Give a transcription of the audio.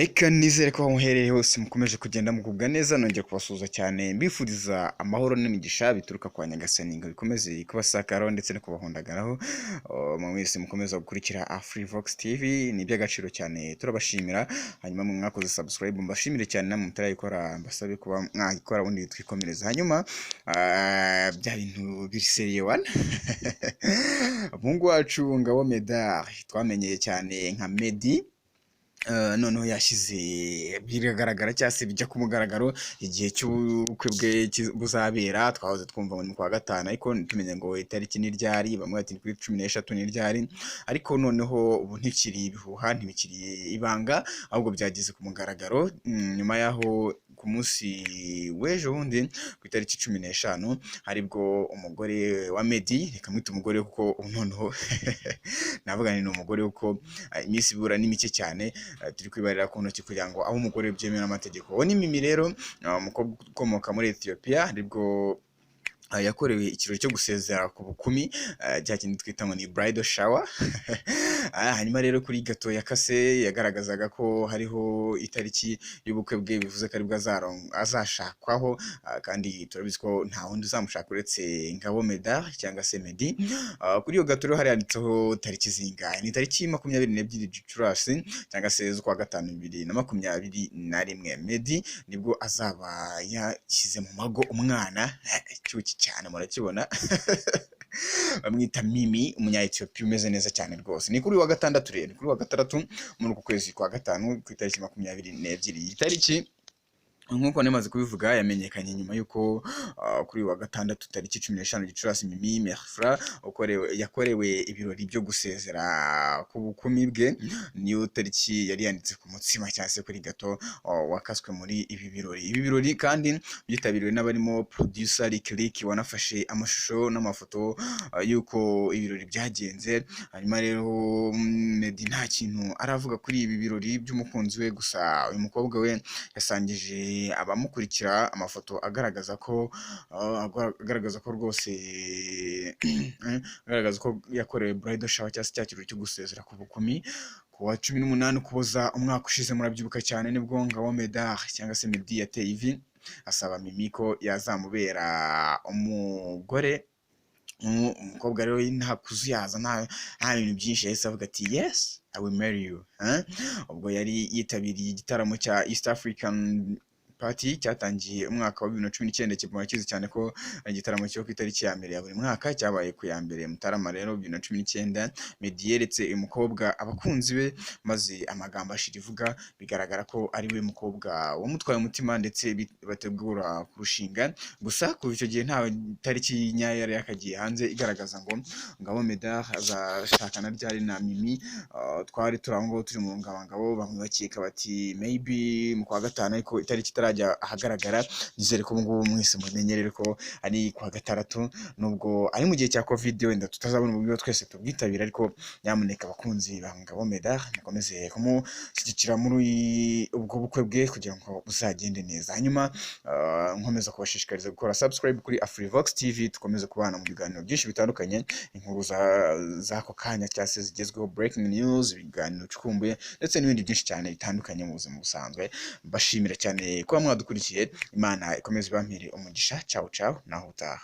Reka nizere ko aho muherereye hose mukomeje kugenda mugubwa neza, nongeye kubasuhuza cyane mbifuriza amahoro n'imigisha bituruka kwa Nyagasani ngo bikomeze kubasakaraho ndetse no kubahundagaraho. Mwese mukomeza gukurikira Afrivox TV ni iby'agaciro cyane, turabashimira. Hanyuma mwakoze subscribe mbashimire cyane, namwe mutarayikora mbasabe kuba mwayikora ubundi twikomereza. Hanyuma bya bintu biriseriye wana Mungu wacu Ngabo Medard twamenyeye cyane nka Meddy, noneho yashyize biragaragara cyangwa se bijya ku mugaragaro igihe cy'ubukwe bwe buzabera. Twahoze twumva mu kwa gatanu, ariko ntitumenye ngo itariki ni ryari. Bamwe bati kuri 13 ni ryari, ariko noneho ubu ntikiri ibihuha, ntibikiri ibanga, ahubwo byageze ku mugaragaro. Nyuma yaho ku munsi w'ejo bundi ku itariki 15 haribwo umugore wa Meddy, reka mwite umugore kuko noneho navuga ni umugore kuko iminsi ibura ni mike cyane, turi kwibarira ku ntoki kugira ngo aho umugore byemewe n'amategeko. Uwo ni Mimi rero, umukobwa ukomoka muri Ethiopia, aribwo yakorewe ikirori cyo gusezera ku bukumi, cya kindi twita ngo ni bridal shower. Hanyuma rero kuri gato ya kase yagaragazaga ko hariho itariki y'ubukwe bwe, bivuze ko aribwo azashakwaho, kandi turabizi ko nta wundi uzamushaka uretse Ngabo Medard cyangwa se Meddy. Kuri iyo gato rero hari handitseho tariki zingahe, ni tariki 22 Gicurasi cyangwa se z'ukwa gatanu 2021. Meddy nibwo azaba yashyize mu mago umwana cyuki cyane, murakibona bamwita Mimi, umunya Ethiopia umeze neza cyane rwose. Ni kuri wa gatandatu rero, kuri wa gatandatu muri uku kwezi kwa gatanu ku itariki 22. Iyi tariki nk'uko namaze kubivuga yamenyekanye nyuma y'uko kuri wa gatandatu tariki 15 Gicurasi Mimi Merfra yakorewe ibirori byo gusezera ku bukumi bwe. Niyo tariki yari yanditse ku mutsima cyangwa se kuri gato wakaswe muri ibi birori. Ibi birori kandi byitabiriwe n'abarimo producer Lick wanafashe amashusho n'amafoto y'uko ibirori byagenze. Hanyuma rero Meddy nta kintu aravuga kuri ibi birori by'umukunzi we, gusa uyu mukobwa we yasangije abamukurikira amafoto agaragaza ko rwose agaragaza ko yakorewe bridal shower cyangwa se cya kirori cyo gusezera ku bukumi ku wa 18 Ukuboza umwaka ushize. Murabyibuka cyane nibwo Ngabo Medard cyangwa se Meddy yateye ivi asaba Mimi ko yazamubera umugore. Umukobwa rero nta kuzuyaza, nta bintu byinshi, yahise avuga ati yes I will marry you. Ubwo yari yitabiriye igitaramo cya East African Party cyatangiye umwaka wa 2019, kikaba kizi cyane ko igitaramo cyo ku itariki ya mbere ya buri mwaka cyabaye ku ya mbere Mutarama rero 2019. Meddy yeretse uyu mukobwa abakunzi be, maze amagambo ashira ivuga, bigaragara ko ari we mukobwa wamutwaye umutima ndetse bategura kurushinga. Gusa kuva icyo gihe nta tariki nyayo yari yakagiye hanze igaragaza ngo Ngabo Medard azashakana ryari na Mimi. Twari turango turi mu ngabo, bamwe bakeka bati maybe mu kwa gatanu, ariko itariki itarajya ahagaragara. Nizere ko ngubu mwese mumenyerere ko ari kwa gatandatu, nubwo ari mu gihe cya covid wenda tutazabona uburyo twese tubwitabira, ariko nyamuneka abakunzi ba Ngabo Medard mukomeze kumushyigikira muri ubwo bukwe bwe kugira ngo buzagende neza. Hanyuma nkomeza kubashishikariza gukora subscribe kuri Afrivox TV, tukomeze kubana mu biganiro byinshi bitandukanye, inkuru z'ako kanya cyangwa se zigezweho, breaking news, ibiganiro cyumbuye ndetse n'ibindi byinshi cyane bitandukanye mu buzima busanzwe. Mbashimira cyane kuba mwadukurikiye. Imana ikomeze ibampire umugisha. Ciao ciao, naho utaha.